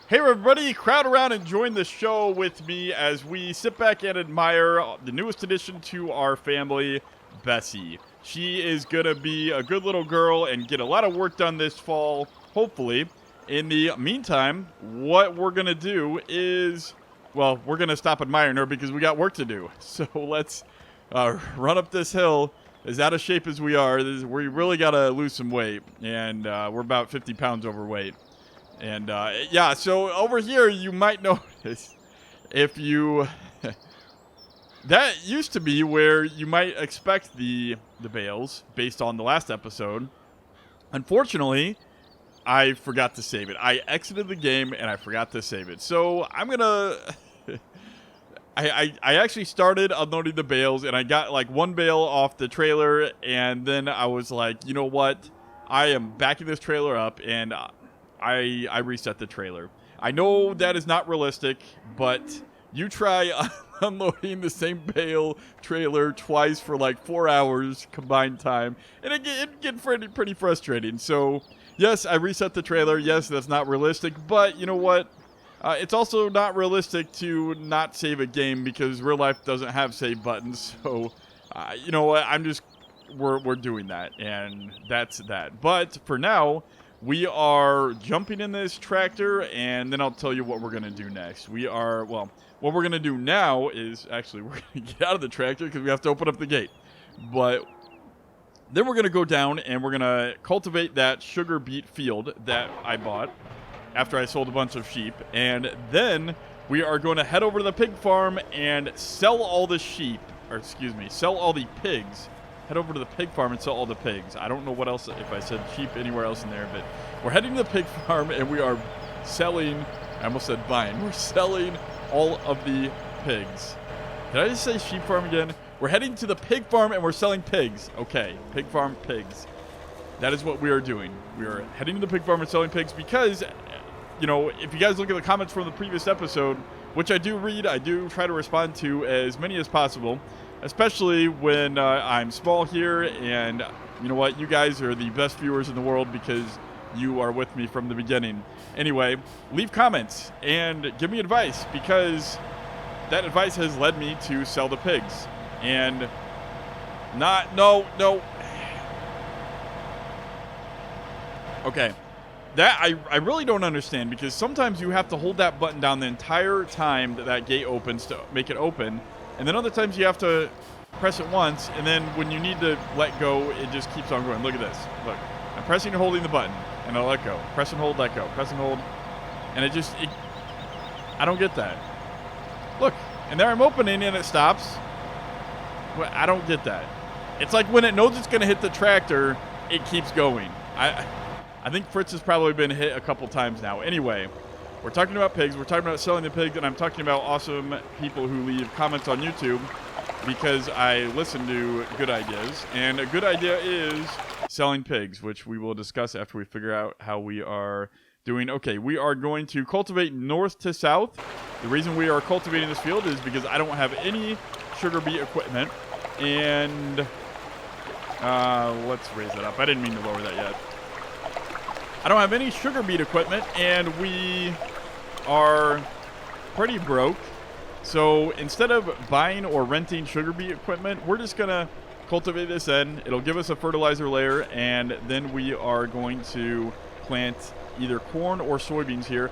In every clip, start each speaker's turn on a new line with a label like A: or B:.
A: Hey everybody, crowd around and join the show with me as we sit back and admire the newest addition to our family, Bessie. She is going to be a good little girl and get a lot of work done this fall, hopefully. In the meantime, what we're going to do is, well, we're going to stop admiring her because we got work to do. So let's run up this hill. As out of shape as we are, we really got to lose some weight, and we're about 50 pounds overweight. And, yeah, so over here, you might notice if you... that used to be where you might expect the bales based on the last episode. Unfortunately, I forgot to save it. I exited the game, and I forgot to save it. So I'm going to... I actually started unloading the bales, and I got, like, one bale off the trailer, and then I was like, you know what? I am backing this trailer up, and... I reset the trailer. I know that is not realistic, but you try unloading the same bale trailer twice for like 4 hours combined time, and it get pretty frustrating. So, yes, I reset the trailer. Yes, that's not realistic, but you know what? It's also not realistic to not save a game because real life doesn't have save buttons. So, you know what? We're doing that, and that's that. But for now, we are jumping in this tractor, and then I'll tell you what we're going to do next. What we're going to do now is, actually, we're going to get out of the tractor because we have to open up the gate. But then we're going to go down, and we're going to cultivate that sugar beet field that I bought after I sold a bunch of sheep. And then we are going to head over to the pig farm and sell all the sell all the pigs. Head over to the pig farm and sell all the pigs. I don't know what else, if I said sheep anywhere else in there, but we're heading to the pig farm and we are selling, I almost said buying, we're selling all of the pigs. Did I just say sheep farm again? We're heading to the pig farm and we're selling pigs. Okay, pig farm, pigs. That is what we are doing. We are heading to the pig farm and selling pigs because, you know, if you guys look at the comments from the previous episode, which I do read, I do try to respond to as many as possible. Especially when I'm small here, and you know what? You guys are the best viewers in the world because you are with me from the beginning. Anyway, leave comments and give me advice because that advice has led me to sell the pigs. And no. Okay. That I really don't understand because sometimes you have to hold that button down the entire time that gate opens to make it open. And then other times you have to press it once, and then when you need to let go, it just keeps on going. Look at this. Look. I'm pressing and holding the button, and I'll let go. Press and hold, let go. Press and hold. And I don't get that. Look. And there I'm opening, and it stops. Well, I don't get that. It's like when it knows it's going to hit the tractor, it keeps going. I think Fritz has probably been hit a couple times now. Anyway. We're talking about pigs, we're talking about selling the pigs, and I'm talking about awesome people who leave comments on YouTube because I listen to good ideas. And a good idea is selling pigs, which we will discuss after we figure out how we are doing. Okay, we are going to cultivate north to south. The reason we are cultivating this field is because I don't have any sugar beet equipment. And let's raise that up. I didn't mean to lower that yet. I don't have any sugar beet equipment, and we are pretty broke. So instead of buying or renting sugar beet equipment, we're just going to cultivate this in. It'll give us a fertilizer layer, and then we are going to plant either corn or soybeans here.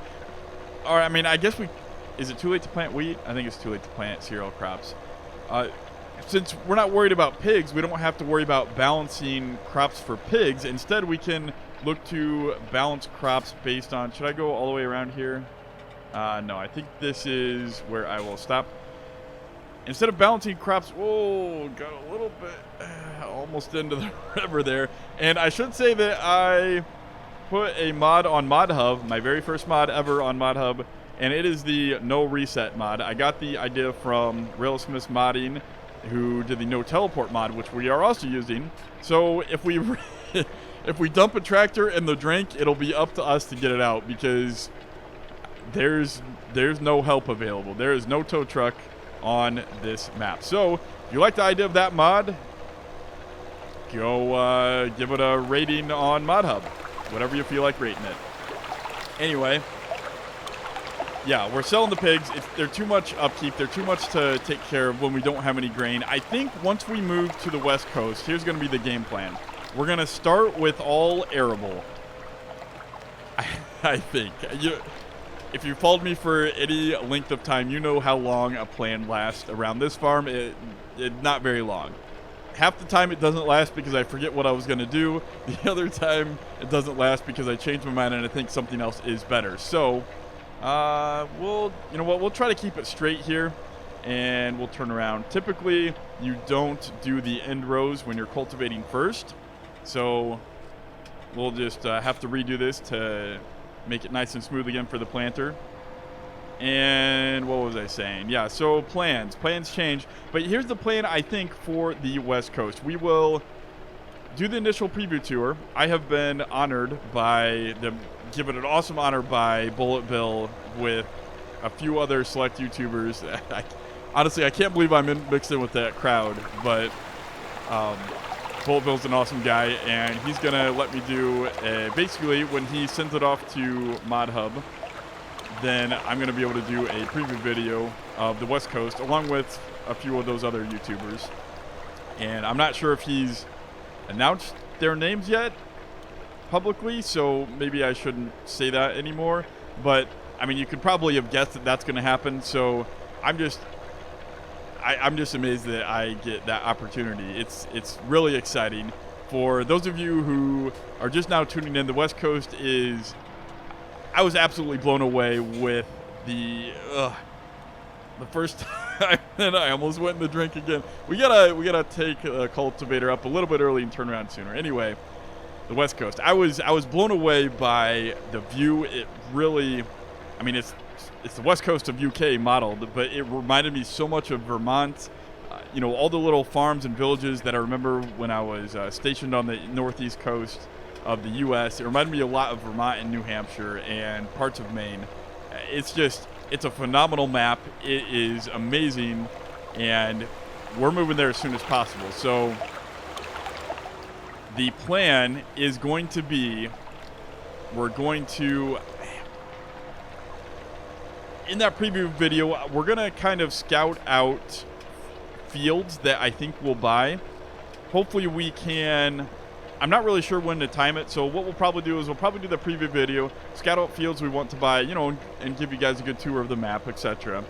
A: Or, I mean, I guess is it too late to plant wheat? I think it's too late to plant cereal crops. Since we're not worried about pigs, we don't have to worry about balancing crops for pigs. Instead, we can look to balance crops based on... Should I go all the way around here? No, I think this is where I will stop. Instead of balancing crops... Whoa, got a little bit... almost into the river there. And I should say that I put a mod on ModHub, my very first mod ever on ModHub, and it is the No Reset mod. I got the idea from Realism Modding, who did the No Teleport mod, which we are also using. So if we... If we dump a tractor in the drink, it'll be up to us to get it out because there's no help available. There is no tow truck on this map. So if you like the idea of that mod, go give it a rating on ModHub. Whatever you feel like rating it. Anyway, Yeah, we're selling the pigs. They're too much upkeep. They're too much to take care of when we don't have any grain. I think once we move to the West Coast, here's going to be the game plan. We're going to start with all arable. I think. If you followed me for any length of time, you know how long a plan lasts around this farm. Not very long. Half the time it doesn't last because I forget what I was going to do. The other time it doesn't last because I change my mind and I think something else is better. So, we'll try to keep it straight here, and we'll turn around. Typically, you don't do the end rows when you're cultivating first. So, we'll just have to redo this to make it nice and smooth again for the planter. And what was I saying? Yeah, so plans change. But here's the plan, I think, for the West Coast. We will do the initial preview tour. I have been honored by them, given an awesome honor by Bullet Bill with a few other select YouTubers. Honestly, I can't believe I'm mixed in with that crowd, but Bullet Bill's an awesome guy, and he's going to let me do, basically, when he sends it off to Mod Hub, then I'm going to be able to do a preview video of the West Coast along with a few of those other YouTubers. And I'm not sure if he's announced their names yet publicly, so maybe I shouldn't say that anymore. But, I mean, you could probably have guessed that that's going to happen, so I'm just amazed that I get that opportunity. It's really exciting. For those of you who are just now tuning in, the West Coast is... I was absolutely blown away with the first time that I almost went in the drink again. We gotta take a cultivator up a little bit early and turn around sooner. Anyway, the West Coast. I was blown away by the view. It really, I mean, it's the West Coast of UK modeled, but it reminded me so much of Vermont. All the little farms and villages that I remember when I was stationed on the northeast coast of the U.S. It reminded me a lot of Vermont and New Hampshire and parts of Maine. It's a phenomenal map. It is amazing, and we're moving there as soon as possible. So the plan is going to be, in that preview video, we're going to kind of scout out fields that I think we'll buy. Hopefully we can... I'm not really sure when to time it, so what we'll probably do is we'll probably do the preview video, scout out fields we want to buy, and give you guys a good tour of the map, etc.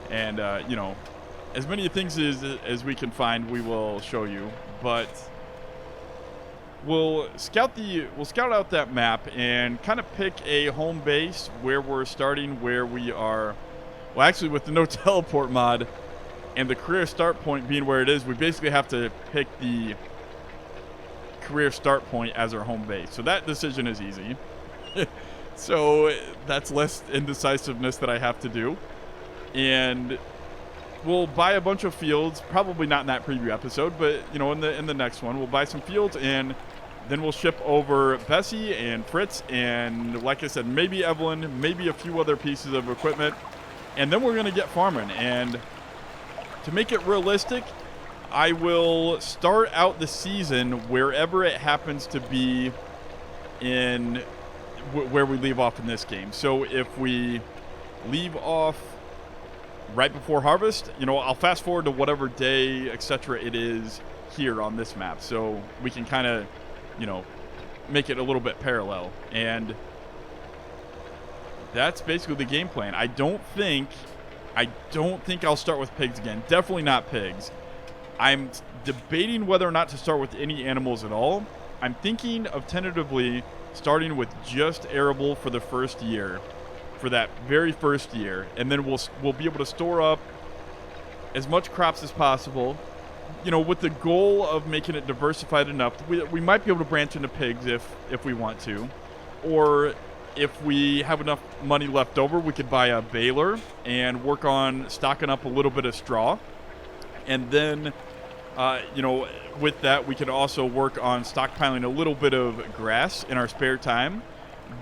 A: And, as many things as we can find, we will show you. But we'll scout out that map and kind of pick a home base where we're starting, where we are. Well, actually, with the no teleport mod and the career start point being where it is, we basically have to pick the career start point as our home base. So that decision is easy. So that's less indecisiveness that I have to do. And we'll buy a bunch of fields, probably not in that preview episode, but in the next one, we'll buy some fields, and then we'll ship over Bessie and Fritz and, like I said, maybe Evelyn, maybe a few other pieces of equipment, and then we're going to get farming. And to make it realistic, I will start out the season wherever it happens to be in where we leave off in this game. So if we leave off right before harvest, I'll fast forward to whatever day, etc. it is here on this map, so we can kind of, make it a little bit parallel. And that's basically the game plan. I don't think I'll start with pigs again. Definitely not pigs. I'm debating whether or not to start with any animals at all. I'm thinking of tentatively starting with just arable for the first year, for that very first year, and then we'll be able to store up as much crops as possible, with the goal of making it diversified enough. We might be able to branch into pigs if we want to, or if we have enough money left over, we could buy a baler and work on stocking up a little bit of straw. And then, with that, we could also work on stockpiling a little bit of grass in our spare time.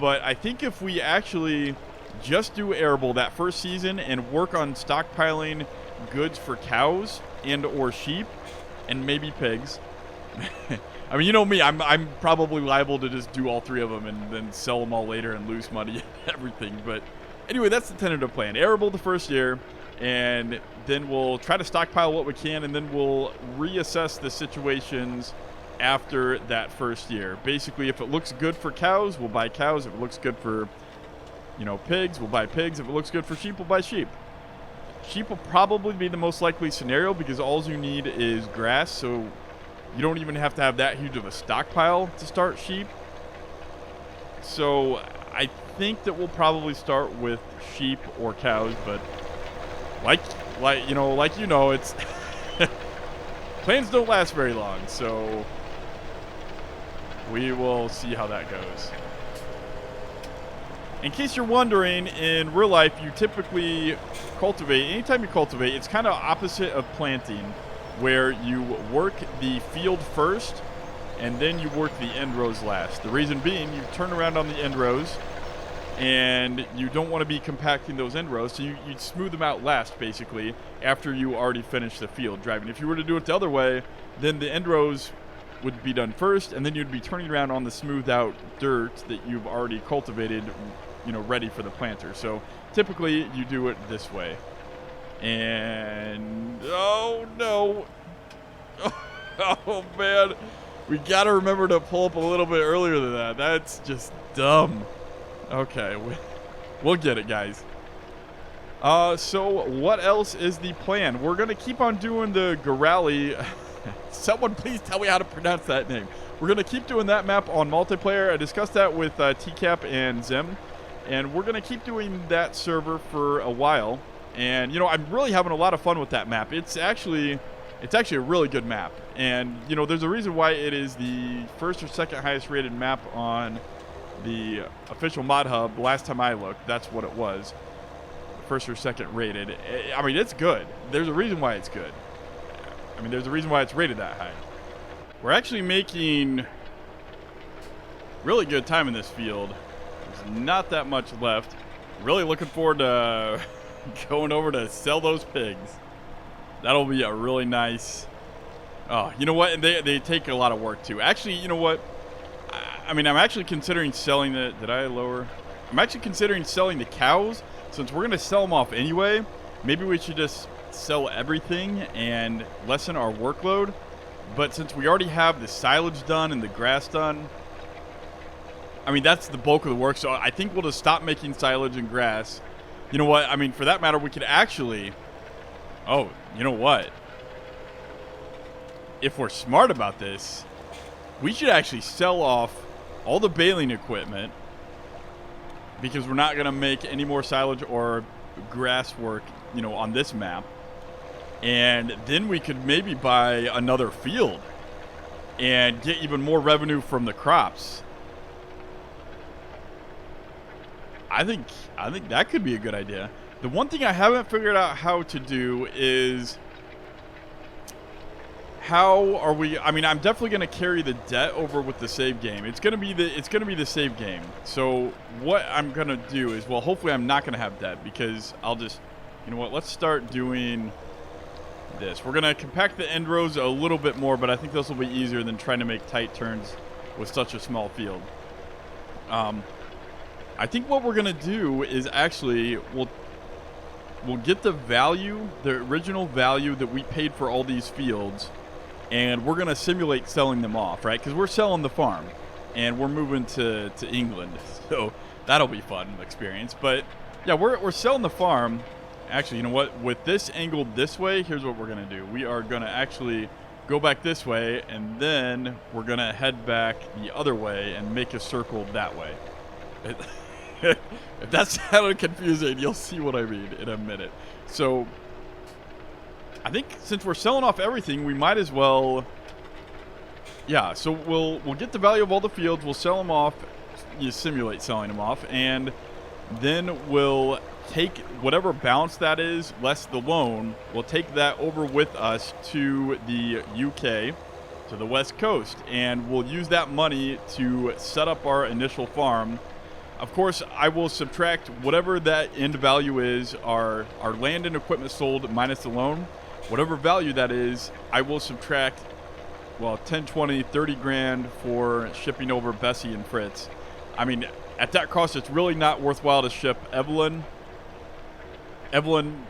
A: But I think if we actually just do arable that first season and work on stockpiling goods for cows and or sheep and maybe pigs. I mean, you know me, I'm probably liable to just do all three of them and then sell them all later and lose money and everything. But Anyway, that's the tentative plan. Arable the first year, and then we'll try to stockpile what we can, and then we'll reassess the situations after that first year. Basically, if it looks good for cows, we'll buy cows. If it looks good for, pigs, we'll buy pigs. If it looks good for sheep, we'll buy sheep. Sheep will probably be the most likely scenario because all you need is grass, so you don't even have to have that huge of a stockpile to start sheep. So I think that we'll probably start with sheep or cows, but it's plans don't last very long, so we will see how that goes. In case you're wondering, in real life, you typically cultivate. Anytime you cultivate, it's kind of opposite of planting, where you work the field first, and then you work the end rows last. The reason being, you turn around on the end rows, and you don't want to be compacting those end rows, so you'd smooth them out last, basically, after you already finish the field driving. If you were to do it the other way, then the end rows would be done first, and then you'd be turning around on the smoothed out dirt that you've already cultivated, ready for the planter. So typically you do it this way. And oh no. Oh man. We gotta remember to pull up a little bit earlier than that. That's just dumb. Okay, we'll get it, guys. So what else is the plan? We're gonna keep on doing the Gorali. Someone please tell me how to pronounce that name. We're gonna keep doing that map on multiplayer. I discussed that with TCAP and Zim, and we're gonna keep doing that server for a while. And I'm really having a lot of fun with that map. It's actually a really good map, and there's a reason why it is the first or second highest rated map on the official mod hub. Last time I looked, that's what it was, first or second rated. I mean, it's good. There's a reason why it's good. I mean, there's a reason why it's rated that high. We're actually making really good time in this field. There's not that much left. Really looking forward to going over to sell those pigs. That'll be a really nice. Oh, you know what? And they take a lot of work too. Actually, you know what? I mean, I'm actually considering selling the. Did I lower? I'm actually considering selling the cows, since we're gonna sell them off anyway. Maybe we should just sell everything and lessen our workload. But since we already have the silage done and the grass done, I mean, that's the bulk of the work. So I think we'll just stop making silage and grass. You know what? I mean, for that matter, we could actually. Oh, you know what? If we're smart about this, we should actually sell off all the baling equipment, because we're not going to make any more silage or grass work, on this map. And then we could maybe buy another field and get even more revenue from the crops. I think that could be a good idea. The one thing I haven't figured out how to do is how are we? I mean, I'm definitely going to carry the debt over with the save game. It's going to be the save game. So what I'm going to do is, well, hopefully I'm not going to have debt, because I'll just, let's start doing this. We're going to compact the end rows a little bit more, but I think this will be easier than trying to make tight turns with such a small field. I think what we're going to do is actually we'll get the value, the original value that we paid for all these fields, and we're going to simulate selling them off, right? Because we're selling the farm, and we're moving to England, so that'll be fun experience. But yeah, we're selling the farm. Actually, you know what? With this angled this way, here's what we're going to do. We are going to actually go back this way, and then we're going to head back the other way and make a circle that way. If that sounded confusing, you'll see what I mean in a minute. So I think since we're selling off everything, we might as well. Yeah, so we'll get the value of all the fields. We'll sell them off. You simulate selling them off, and then we'll take whatever balance that is, less the loan. We'll take that over with us to the UK, to the West Coast, and we'll use that money to set up our initial farm. Of course, I will subtract whatever that end value is, our land and equipment sold minus the loan. Whatever value that is, I will subtract, well, 10, 20, 30 grand for shipping over Bessie and Fritz. I mean, at that cost, it's really not worthwhile to ship Evelyn Evelyn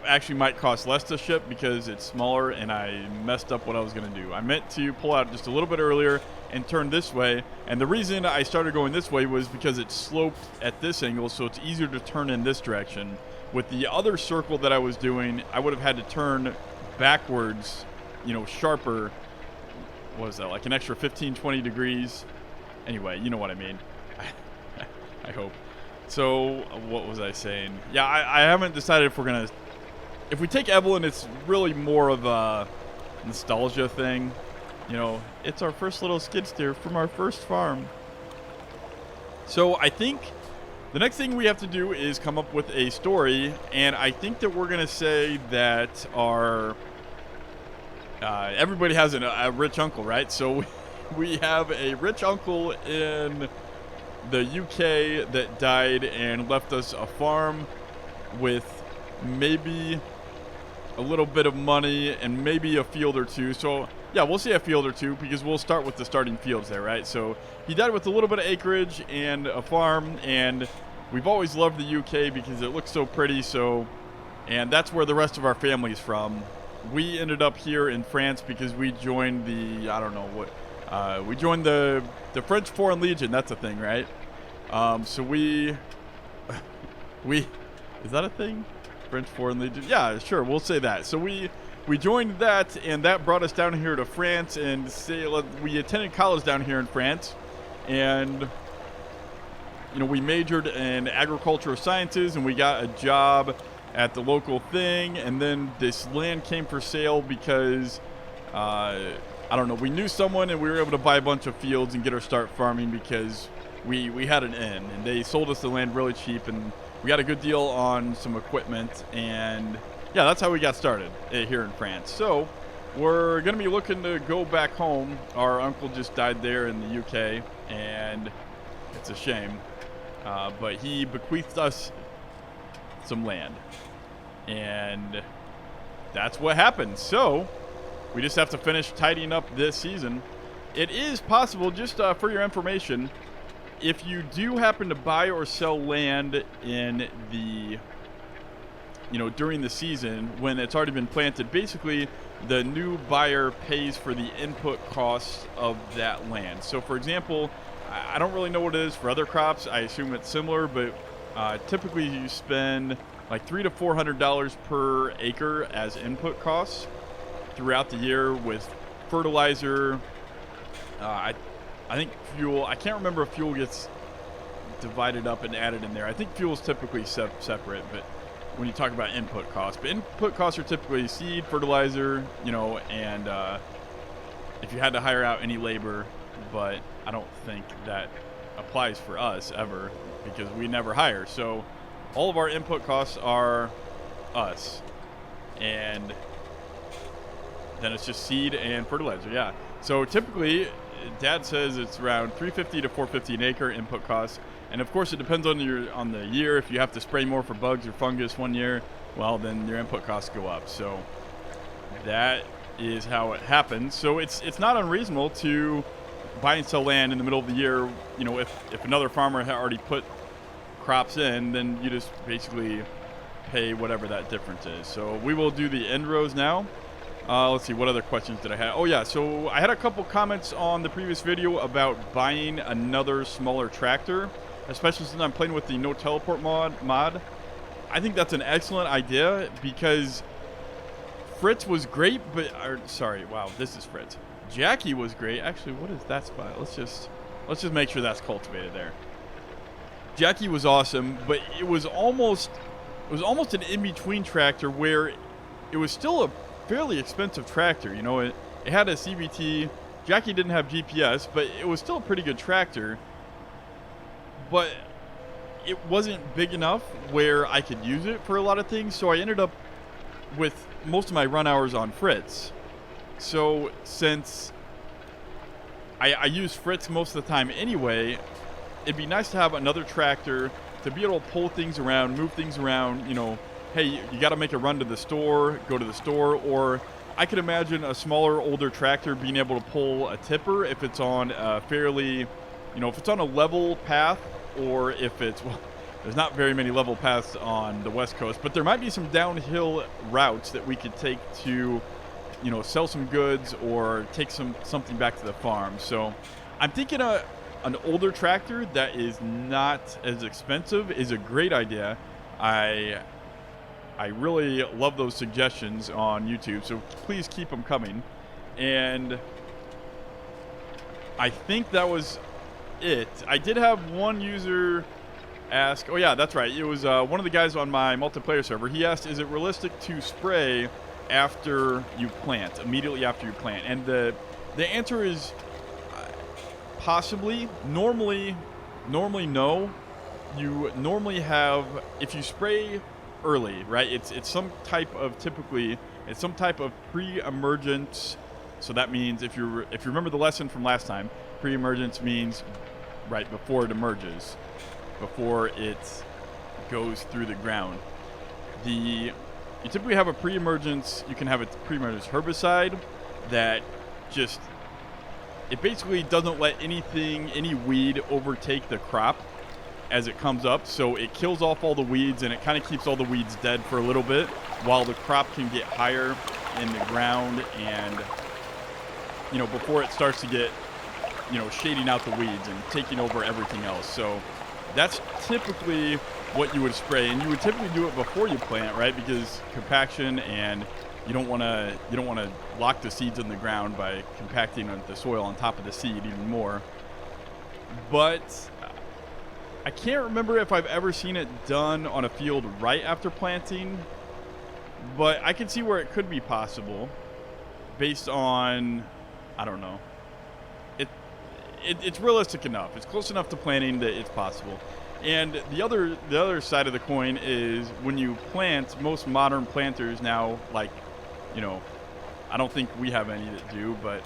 A: actually might cost less to ship because it's smaller, and I messed up what I was going to do. I meant to pull out just a little bit earlier and turn this way, and the reason I started going this way was because it's sloped at this angle, so it's easier to turn in this direction. With the other circle that I was doing, I would have had to turn backwards, sharper. What was that, like an extra 15, 20 degrees? Anyway, you know what I mean. I hope. So, what was I saying? Yeah, I haven't decided if we're going to... If we take Evelyn, it's really more of a nostalgia thing. It's our first little skid steer from our first farm. So I think the next thing we have to do is come up with a story, and I think that we're going to say that our... everybody has a rich uncle, right? So we have a rich uncle in the UK that died and left us a farm with maybe a little bit of money and maybe a field or two. So yeah, we'll say a field or two because we'll start with the starting fields there, right? So he died with a little bit of acreage and a farm, and we've always loved the UK because it looks so pretty. And that's where the rest of our family's from. We ended up here in France because we joined the, I don't know what, we joined the French Foreign Legion. That's a thing, right? So we, is that a thing? French Foreign Legion? Yeah, sure, we'll say that. So we joined that, and that brought us down here to France, and we attended college down here in France, and we majored in agricultural sciences, and we got a job at the local thing, and then this land came for sale because I don't know, we knew someone, and we were able to buy a bunch of fields and get our start farming because we had an inn, and they sold us the land really cheap, and we got a good deal on some equipment, and yeah, that's how we got started here in France. So we're going to be looking to go back home. Our uncle just died there in the UK, and it's a shame, but he bequeathed us some land, and that's what happened. So we just have to finish tidying up this season. It is possible, just for your information, if you do happen to buy or sell land in the, during the season when it's already been planted, basically the new buyer pays for the input costs of that land. So for example, I don't really know what it is for other crops. I assume it's similar, but typically you spend like $300 to $400 per acre as input costs throughout the year with fertilizer. I think fuel, I can't remember if fuel gets divided up and added in there. I think fuel is typically separate, but when you talk about input costs. But input costs are typically seed, fertilizer, and if you had to hire out any labor, but I don't think that applies for us ever because we never hire. So all of our input costs are us. And then it's just seed and fertilizer, yeah. So typically, Dad says it's around $350 to $450 an acre input costs, and of course it depends on the year. If you have to spray more for bugs or fungus one year, well, then your input costs go up. So that is how it happens. So it's not unreasonable to buy and sell land in the middle of the year. If another farmer had already put crops in, then you just basically pay whatever that difference is. So we will do the end rows now. Let's see, what other questions did I have? Oh yeah, so I had a couple comments on the previous video about buying another smaller tractor, especially since I'm playing with the no teleport mod. I think that's an excellent idea because Fritz was great, this is Fritz. Jackie was great. Actually, what is that spot? Let's just make sure that's cultivated there. Jackie was awesome, but it was almost an in-between tractor where it was still a fairly expensive tractor. It had a CVT. Jackie didn't have GPS, but it was still a pretty good tractor. But it wasn't big enough where I could use it for a lot of things, so I ended up with most of my run hours on Fritz. So since I use Fritz most of the time anyway, it'd be nice to have another tractor to be able to pull things around, move things around, hey, you got to make a run to the store, go to the store, or I could imagine a smaller, older tractor being able to pull a tipper if it's on a fairly, if it's on a level path, or if it's there's not very many level paths on the West Coast, but there might be some downhill routes that we could take to, sell some goods or take something back to the farm. So I'm thinking an older tractor that is not as expensive is a great idea. I really love those suggestions on YouTube, so please keep them coming. And I think that was it. I did have one user ask, oh yeah, that's right, it was one of the guys on my multiplayer server. He asked, is it realistic to spray after you plant, immediately after you plant? And the answer is possibly. Normally no. You normally have, if you spray early, right, it's some type of pre-emergence. So that means if you remember the lesson from last time, pre-emergence means right before it emerges, before it goes through the ground. You typically have a pre-emergence. You can have a pre-emergence herbicide that just, it basically doesn't let any weed overtake the crop as it comes up. So it kills off all the weeds, and it kind of keeps all the weeds dead for a little bit while the crop can get higher in the ground, and before it starts to get shading out the weeds and taking over everything else. So that's typically what you would spray, and you would typically do it before you plant, right? Because compaction, and you don't want to lock the seeds in the ground by compacting the soil on top of the seed even more. But I can't remember if I've ever seen it done on a field right after planting, but I can see where it could be possible based on, I don't know. It's realistic enough. It's close enough to planting that it's possible. And the other side of the coin is when you plant, most modern planters now, like, I don't think we have any that do, but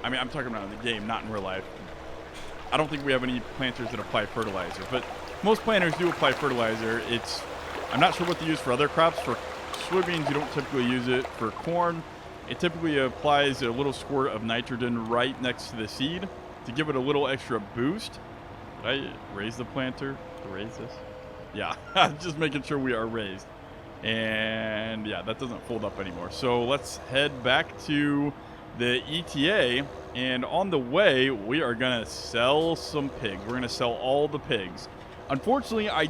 A: I mean, I'm talking about in the game, not in real life. I don't think we have any planters that apply fertilizer, but most planters do apply fertilizer. I'm not sure what they use for other crops. For soybeans, you don't typically use it. For corn, it typically applies a little squirt of nitrogen right next to the seed to give it a little extra boost. Did I raise the planter to raise this? Yeah, just making sure we are raised. And yeah, that doesn't fold up anymore. So let's head back to the ETA. And on the way, we are going to sell some pigs. We're going to sell all the pigs. Unfortunately, I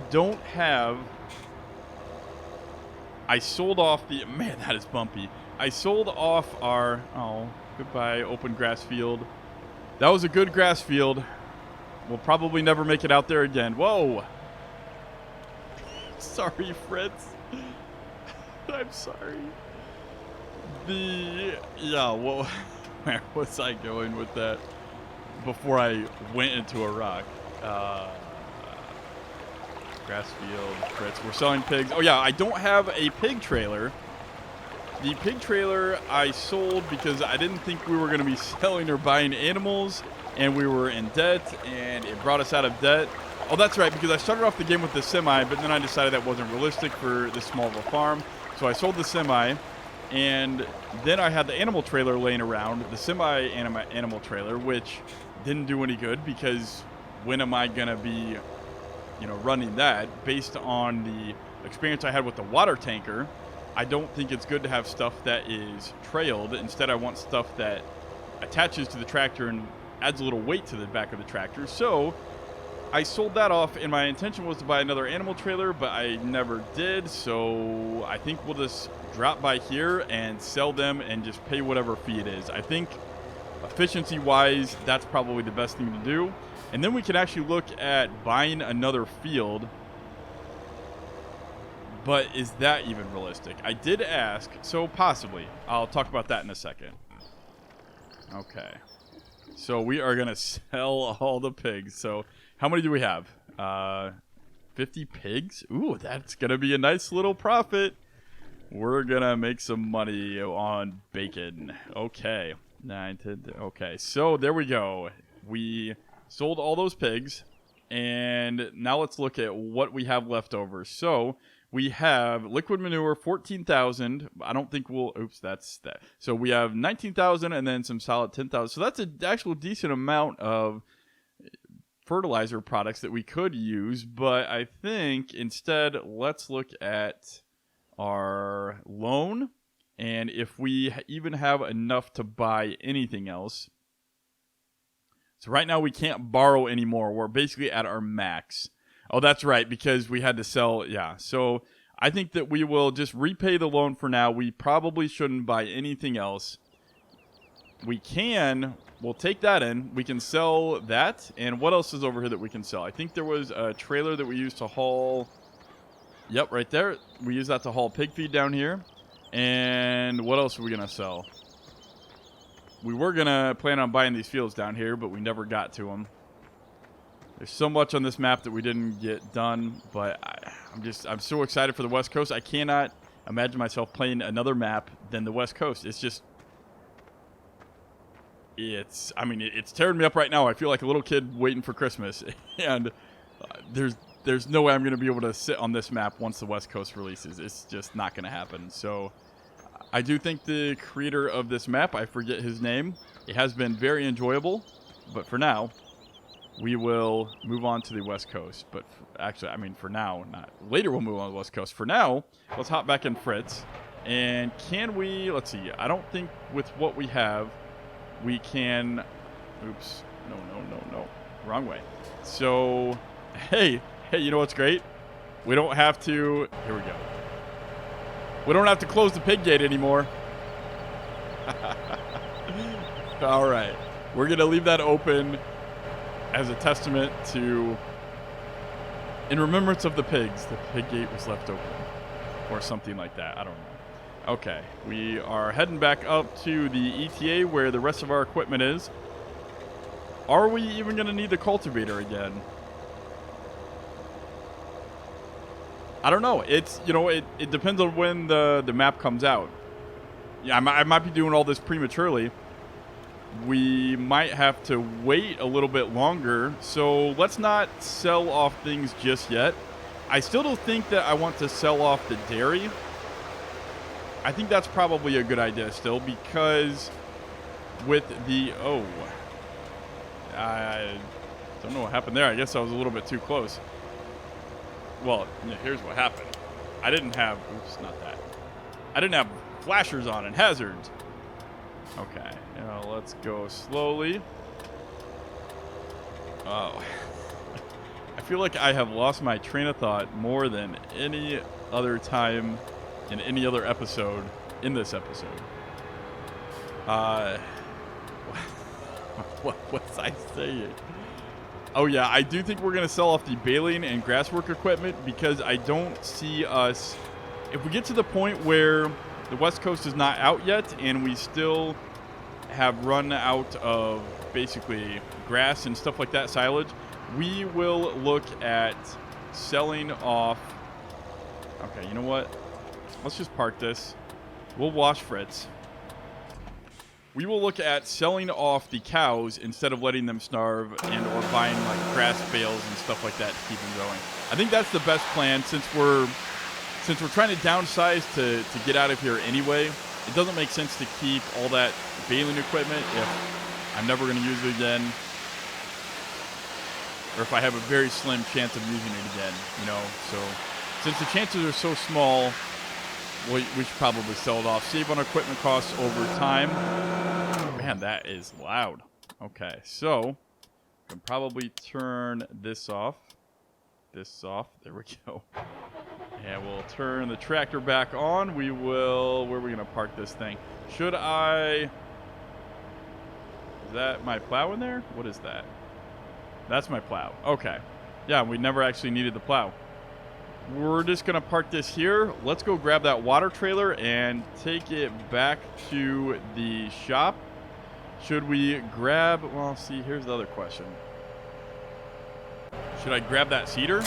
A: sold off the... Man, that is bumpy. I sold off our... Oh, goodbye, open grass field. That was a good grass field. We'll probably never make it out there again. Whoa. Sorry, Fritz. I'm sorry. Yeah, well, where was I going with that before I went into a rock? Grass field, Fritz. We're selling pigs. Oh, yeah, I don't have a pig trailer. The pig trailer I sold because I didn't think we were going to be selling or buying animals, and we were in debt, and it brought us out of debt. Oh, that's right, because I started off the game with the semi, but then I decided that wasn't realistic for this small of a farm. So I sold the semi, and then I had the animal trailer laying around, the semi-animal trailer, which didn't do any good because when am I going to be, running that? Based on the experience I had with the water tanker, I don't think it's good to have stuff that is trailed. Instead, I want stuff that attaches to the tractor and adds a little weight to the back of the tractor. So I sold that off, and my intention was to buy another animal trailer, but I never did. So I think we'll just drop by here and sell them and just pay whatever fee it is. I think efficiency-wise, that's probably the best thing to do. And then we can actually look at buying another field. But is that even realistic? I did ask, so possibly. I'll talk about that in a second. Okay. So we are going to sell all the pigs. So how many do we have? 50 pigs? Ooh, that's going to be a nice little profit. We're going to make some money on bacon. Okay. 9, 10, okay. So there we go. We sold all those pigs. And now let's look at what we have left over. So we have liquid manure, 14,000. I don't think we'll... Oops, that's that. So we have 19,000 and then some solid 10,000. So that's an actual decent amount of fertilizer products that we could use, but I think instead let's look at our loan and if we even have enough to buy anything else. So right now we can't borrow anymore. We're basically at our max. Oh, that's right, because we had to sell. Yeah, so I think that we will just repay the loan for now. We probably shouldn't buy anything else. We'll take that in. We can sell that. And what else is over here that we can sell? I think there was a trailer that we used to haul. Yep, right there. We use that to haul pig feed down here. And what else are we going to sell? We were going to plan on buying these fields down here, but we never got to them. There's so much on this map that we didn't get done, but I'm so excited for the West Coast. I cannot imagine myself playing another map than the West Coast. It's tearing me up right now. I feel like a little kid waiting for Christmas, and there's no way I'm going to be able to sit on this map once the West Coast releases. It's just not going to happen. So I do think the creator of this map, I forget his name, it has been very enjoyable, but for now, we will move on to the West Coast. But for now, not later we'll move on to the West Coast. For now, let's hop back in Fritz. And let's see, I don't think with what we have, we can, oops, no, wrong way. So, hey, you know what's great? We don't have to, here we go. We don't have to close the pig gate anymore. All right, we're going to leave that open as a testament to, in remembrance of the pigs, the pig gate was left open. Or something like that, I don't know. Okay, we are heading back up to the ETA where the rest of our equipment is. Are we even going to need the cultivator again? I don't know. It depends on when the map comes out. Yeah, I might be doing all this prematurely. We might have to wait a little bit longer. So let's not sell off things just yet. I still don't think that I want to sell off the dairy. I think that's probably a good idea still, because with the... Oh. I don't know what happened there. I guess I was a little bit too close. Well, here's what happened. I didn't have... Oops, not that. I didn't have flashers on and hazards. Okay. Let's go slowly. Oh. I feel like I have lost my train of thought more than any other time in any other episode in this episode. What was I saying? Oh yeah, I do think we're going to sell off the baling and grasswork equipment, because I don't see us... If we get to the point where the West Coast is not out yet and we still have run out of basically grass and stuff like that, silage, we will look at selling off... Okay, you know what? Let's just park this. We'll wash Fritz. We will look at selling off the cows instead of letting them starve, and or buying like grass bales and stuff like that to keep them going. I think that's the best plan, since we're trying to downsize to get out of here anyway. It doesn't make sense to keep all that baling equipment if I'm never going to use it again, or if I have a very slim chance of using it again, So since the chances are so small, we should probably sell it off. Save on equipment costs over time. Man, that is loud. Okay, so I can probably turn this off. This off. There we go. And we'll turn the tractor back on. We will... Where are we going to park this thing? Should I... Is that my plow in there? What is that? That's my plow. Okay. Yeah, we never actually needed the plow. We're just going to park this here. Let's go grab that water trailer and take it back to the shop. Should we grab... Well, see, here's the other question. Should I grab that cedar?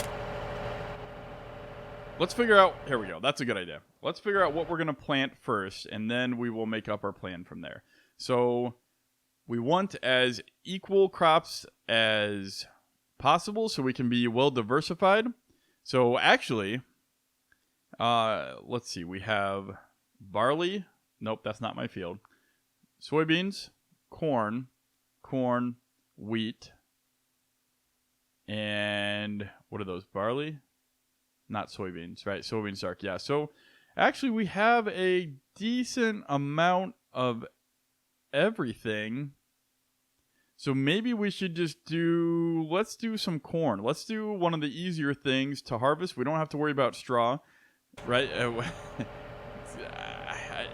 A: Let's figure out... Here we go. That's a good idea. Let's figure out what we're going to plant first, and then we will make up our plan from there. So we want as equal crops as possible so we can be well diversified. So actually, let's see. We have barley. Nope, that's not my field. Soybeans, corn, wheat, And what are those? Barley? Not soybeans, right? Soybean starch, yeah. So actually we have a decent amount of everything. So maybe we should just let's do some corn. Let's do one of the easier things to harvest. We don't have to worry about straw, right?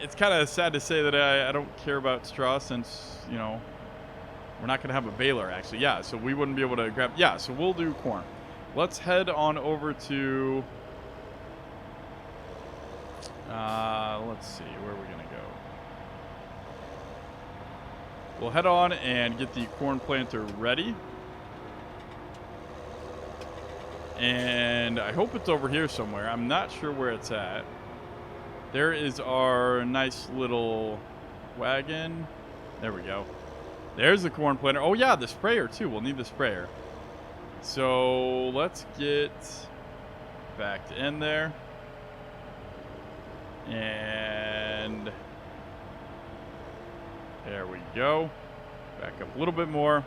A: It's kind of sad to say that I don't care about straw since, you know, we're not going to have a baler, actually. Yeah, so we wouldn't be able to grab... Yeah, so we'll do corn. Let's head on over to... let's see, where are we going to go? We'll head on and get the corn planter ready. And I hope it's over here somewhere. I'm not sure where it's at. There is our nice little wagon. There we go. There's the corn planter. Oh, yeah, the sprayer, too. We'll need the sprayer. So let's get backed in there. And there we go. Back up a little bit more.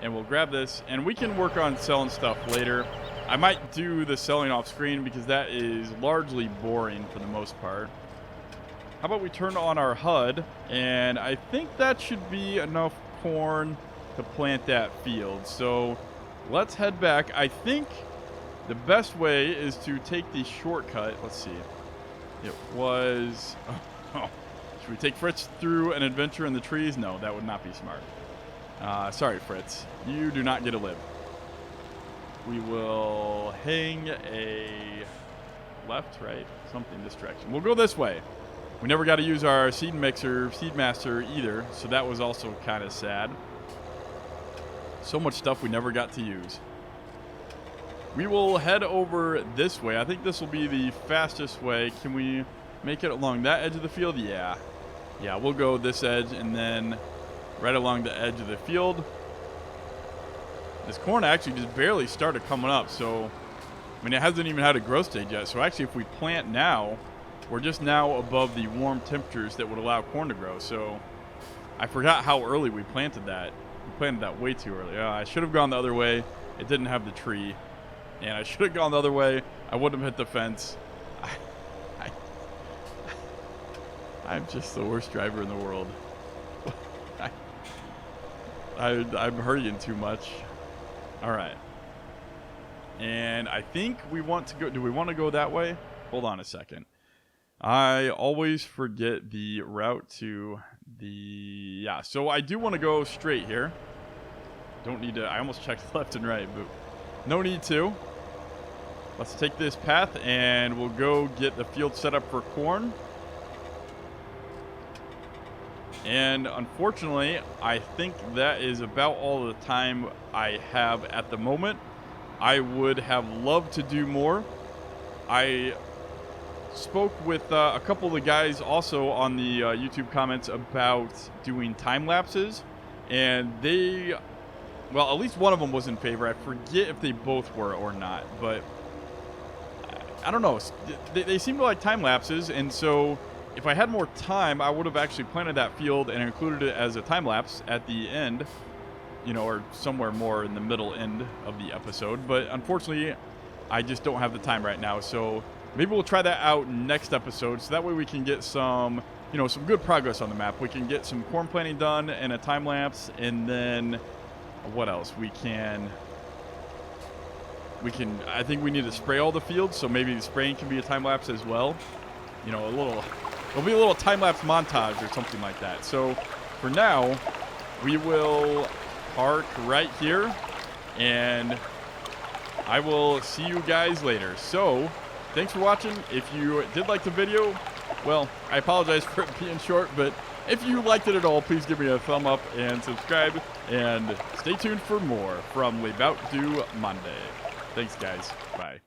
A: And we'll grab this. And we can work on selling stuff later. I might do the selling off screen because that is largely boring for the most part. How about we turn on our HUD? And I think that should be enough corn to plant that field. So let's head back. I think the best way is to take the shortcut. Let's see. It was... Oh. Should we take Fritz through an adventure in the trees? No, that would not be smart. Sorry, Fritz. You do not get a live. We will hang a left, right? Something this direction. We'll go this way. We never got to use our seed mixer, seed master either, so that was also kind of sad. So much stuff we never got to use. We will head over this way. I think this will be the fastest way. Can we make it along that edge of the field? Yeah. Yeah, we'll go this edge and then right along the edge of the field. This corn actually just barely started coming up, so I mean, it hasn't even had a growth stage yet. So actually, if we plant now, we're just now above the warm temperatures that would allow corn to grow. So I forgot how early we planted that. We planted that way too early. I should have gone the other way. It didn't have the tree. And I should have gone the other way. I wouldn't have hit the fence. I'm just the worst driver in the world. I'm hurrying too much. All right. And I think we want to go... Do we want to go that way? Hold on a second. I always forget the route to the... Yeah, so I do want to go straight here. Don't need to... I almost checked left and right, but no need to. Let's take this path, and we'll go get the field set up for corn. And unfortunately, I think that is about all the time I have at the moment. I would have loved to do more. I spoke with a couple of the guys also on the YouTube comments about doing time lapses, and they, well, at least one of them was in favor. I forget if they both were or not, but I don't know. They seem to like time lapses, and so if I had more time, I would have actually planted that field and included it as a time lapse at the end, you know, or somewhere more in the middle end of the episode. But unfortunately, I just don't have the time right now. So maybe we'll try that out next episode. So that way we can get some, you know, some good progress on the map. We can get some corn planting done and a time lapse. And then what else? We can, I think we need to spray all the fields. So maybe the spraying can be a time lapse as well. You know, there'll be a little time-lapse montage or something like that. So for now, we will park right here, and I will see you guys later. So thanks for watching. If you did like the video, well, I apologize for it being short, but if you liked it at all, please give me a thumb up and subscribe, and stay tuned for more from Bout Du Monde. Thanks, guys. Bye.